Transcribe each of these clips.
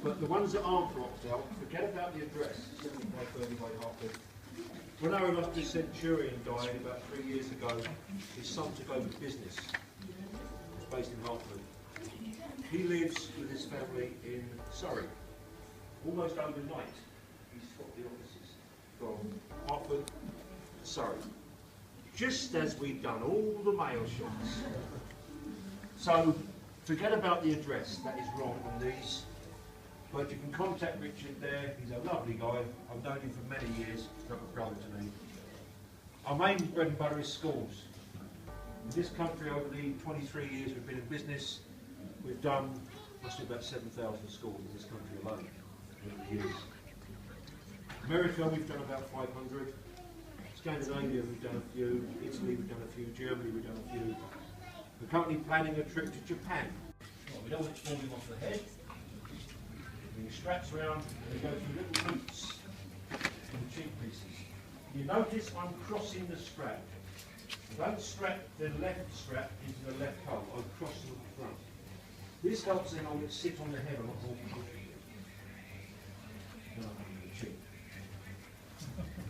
But the ones that aren't blocked out, forget about the address. 75 Burnley Way, Hartford. When our illustrious centurion died about 3 years ago, his son took over the business. It's based in Hartford. He lives with his family in Surrey. Almost overnight, he swapped the offices from Hartford to Surrey. Just as we've done all the mail shots. So, forget about the address, that is wrong on these. But you can contact Richard there, he's a lovely guy. I've known him for many years, he's like a brother to me. Our main bread and butter is schools. In this country, over the 23 years we've been in business, we've done must be about 7,000 schools in this country alone over the years. America, we've done about 500. Scandinavia, we've done a few. Italy, we've done a few. Germany, we've done a few. We're currently planning a trip to Japan. Well, we don't want it falling off the head. Bring the straps around and we go through little loops in the cheek pieces. You notice I'm crossing the strap. I don't strap the left strap into the left hole, I cross it at the front. This helps then on it sit on the head a lot more quickly.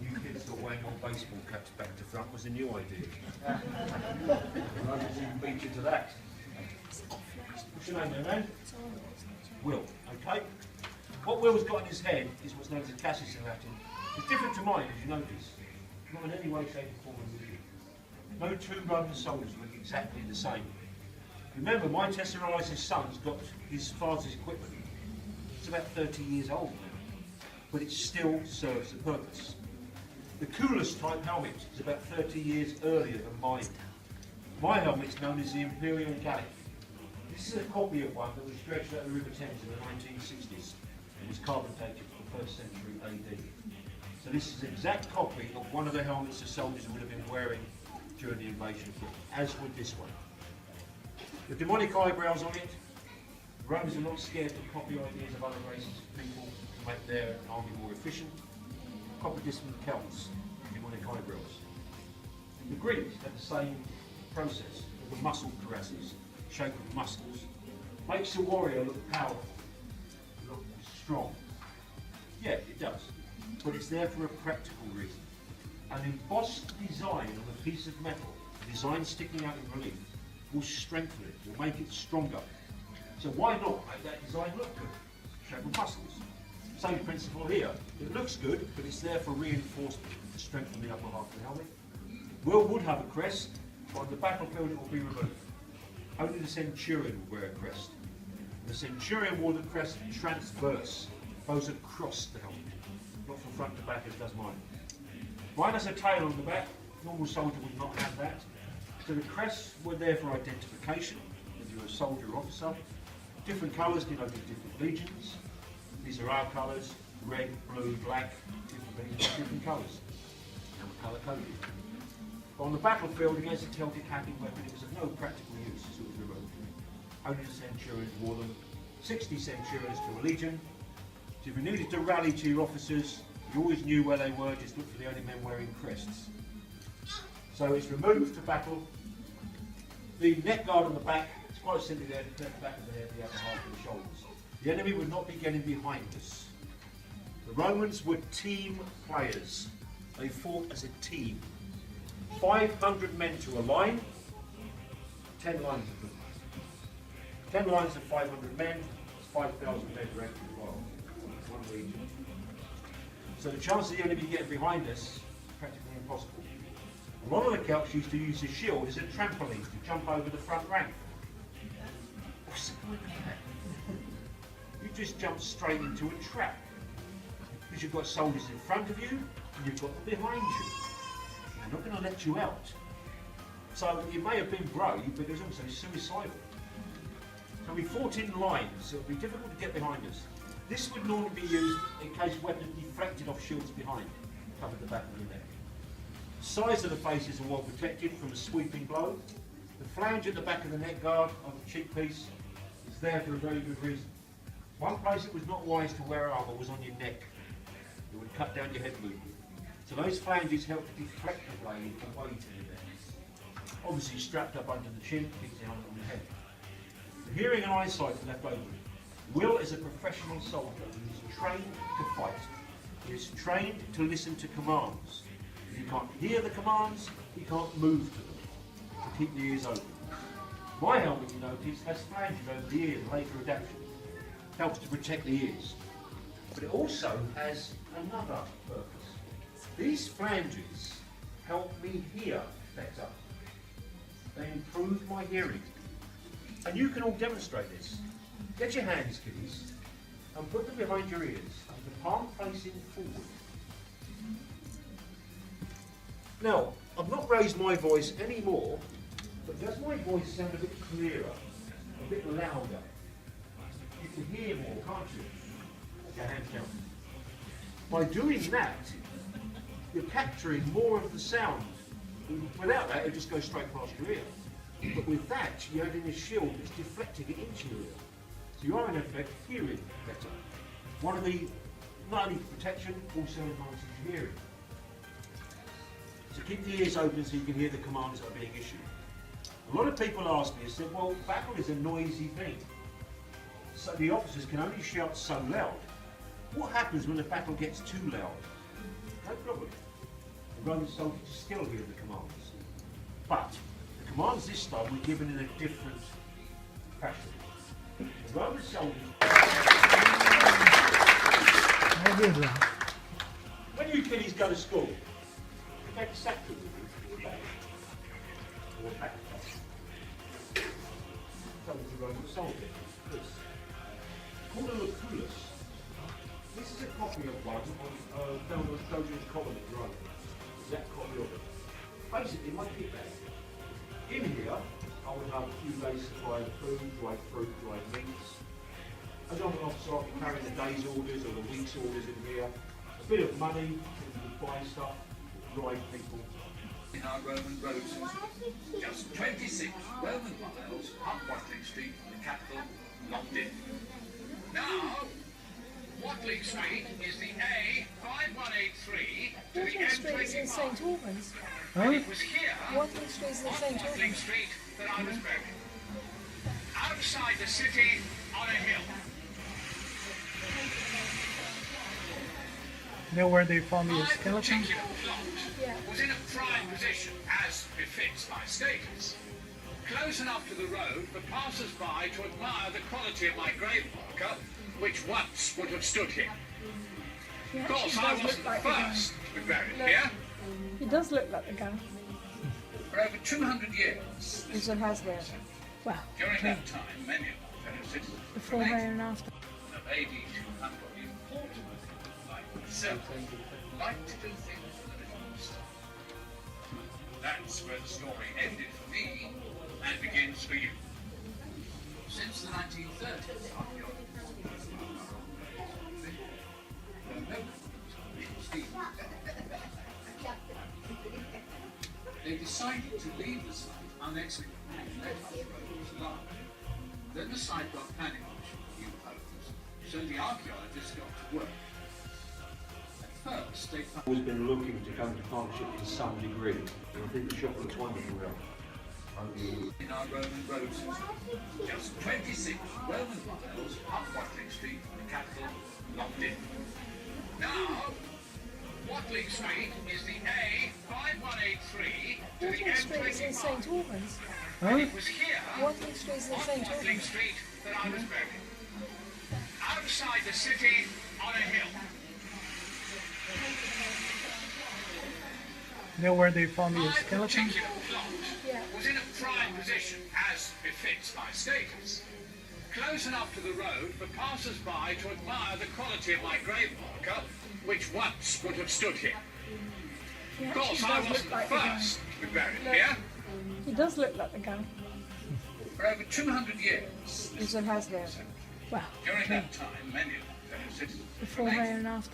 You kids that wearing on baseball caps back to front was a new idea. I didn't even beat you to that. What's your name there, man? Will, okay? What Will's got in his head is what's known as a cassis in Latin. It's different to mine, as you notice. Not in any way, shape or form with you. No two Roman soldiers look exactly the same. Remember, my Tesseralized son's got his father's equipment. It's about 30 years old now, but it still serves a purpose. The coolest type helmet is about 30 years earlier than mine. My helmet's known as the Imperial Gallic. This is a copy of one that was stretched out the River Thames in the 1960s. It was carbon dated for the 1st century AD. So this is an exact copy of one of the helmets the soldiers would have been wearing during the invasion of Britain, as would this one. The demonic eyebrows on it. The Romans are not scared to copy ideas of other races of people to make their army more efficient. Copied this from the Celts, demonic eyebrows. The Greeks had the same process with the muscle cuirasses, shape of muscles. Makes the warrior look powerful, look strong. Yeah, it does. But it's there for a practical reason. An embossed design on a piece of metal, a design sticking out in relief, will strengthen it, will make it stronger. So why not make that design look good? Shape of muscles. Same principle here. It looks good, but it's there for reinforcement to strengthen the upper half of the helmet. Will would have a crest, but on the battlefield it will be removed. Only the centurion will wear a crest. The centurion wore the crest transverse, goes across the helmet, not from front to back as does mine. Mine has a tail on the back. Normal soldier would not have that. So the crests were there for identification, if you're a soldier or officer. Different colours denoted different legions. These are our colours, red, blue, black, different legions, different colours. And we're colour coded. But on the battlefield against a Celtic hacking weapon, it was of no practical use, so it was removed. Only the centurions wore them. 60 centurions to a legion. So if you needed to rally to your officers, you always knew where they were, just look for the only men wearing crests. So it's removed to battle. The neck guard on the back, it's quite simply there to protect the back of the head, the upper half of the shoulders. The enemy would not be getting behind us. The Romans were team players. They fought as a team. 500 men to a line, 10 lines of them. 10 lines of 500 men, 5,000 men ranked as well. One legion. So the chance of the enemy getting behind us is practically impossible. A lot of the Celts used to use the shield as a trampoline to jump over the front rank. What's the point of that? You just jump straight into a trap. Because you've got soldiers in front of you and you've got them behind you. They're not going to let you out. So it may have been brave, but it was also suicidal. So we fought in lines, so it would be difficult to get behind us. This would normally be used in case weapons deflected off shields behind, covered the back of the neck. The sides of the faces are well protected from a sweeping blow. The flange at the back of the neck guard of the cheek piece is there for a very good reason. One place it was not wise to wear armour was on your neck. It would cut down your head movement. So those flanges help to deflect the blade away to the neck. Obviously strapped up under the chin, keeps the helmet on the head. The hearing and eyesight are left open. Will is a professional soldier. He is trained to fight. He is trained to listen to commands. If he can't hear the commands, he can't move to them. So keep the ears open. My helmet, you notice, has flanges over the ears, later adaptation. Helps to protect the ears. But it also has another purpose. These flanges help me hear better. They improve my hearing. And you can all demonstrate this. Get your hands, kiddies, and put them behind your ears, with the palm facing forward. Now, I've not raised my voice anymore, but does my voice sound a bit clearer, a bit louder? You can hear more, can't you? Your hand count. By doing that, you're capturing more of the sound. Without that, it just goes straight past your ear. But with that, you're adding a shield that's deflecting it into your ear. So you are in effect hearing better. One of the, not only protection, also enhances your hearing. So keep the ears open so you can hear the commands that are being issued. A lot of people ask me and said, well, battle is a noisy thing. So the officers can only shout so loud. What happens when the battle gets too loud? No problem. The Roman soldiers still hear the commands. But the commands this time were given in a different fashion. The Roman soldiers... When you kiddies go to school, you take a sack with you, or a backpack. That was the Roman soldier. It's called a loculus. This is a copy of one on Trojan's Common at Rome. Exact copy of it. Basically, my kit bag. In here, I would have a few days' supply of food, dried fruit, dried meats. As I'm an officer, I'll be carrying the day's orders or the week's orders in here. A bit of money, so you can buy stuff, drive people. In our Roman road system, just 26 Roman miles up Watling Street, the capital, locked in. Now, Watling Street is the A5183 to the Watling Street is in M25. Saint Albans. And it was here, Watling Street is in on Saint Watling Albans. Street, that I was buried. Outside the city, on a hill. Know where they found the My skeleton? particular plot Yeah. was in a prime position, as befits my status. Close enough to the road for passers-by to admire the quality of my grave marker, which once would have stood here. He Of actually course, I does look wasn't the like the guy. first to be buried Look. here. He does look like the guy. For over 200 years, He's a has-been. Wow. during that time, many of my fellow citizens Before, remained there, and after. of AD 200 important, like myself, like to do things with a little style. That's where the story ended for me and begins for you. Since the 1930s, they decided to leave the site unexcavated and let other roads lie. Then the site got planning permission for new homes, so the archaeologists got to work. At first, they found Always been looking to come to partnership to some degree. And I think the shop looks wonderful now. in our Roman road system, just 26 Roman miles up Watling Street, the capital, locked in. Now, Watling Street is the A5183 to the Watling Street is in M25. Saint Albans. And it was here, Watling Street is in on Saint Watling Albans. Street, that I was buried. Outside the city, on a hill. Know where they found the My skeleton? particular plot Yeah. was in a prime position, as befits my status. Close enough to the road for passers-by to admire the quality of my grave marker, which once would have stood here. He Of actually course, I does look wasn't the like the guy. first to be buried Look. here. He does look like the guy. For over 200 years, He's a has-been. Wow. during that time, many of my fellow citizens Before, remained there, and after.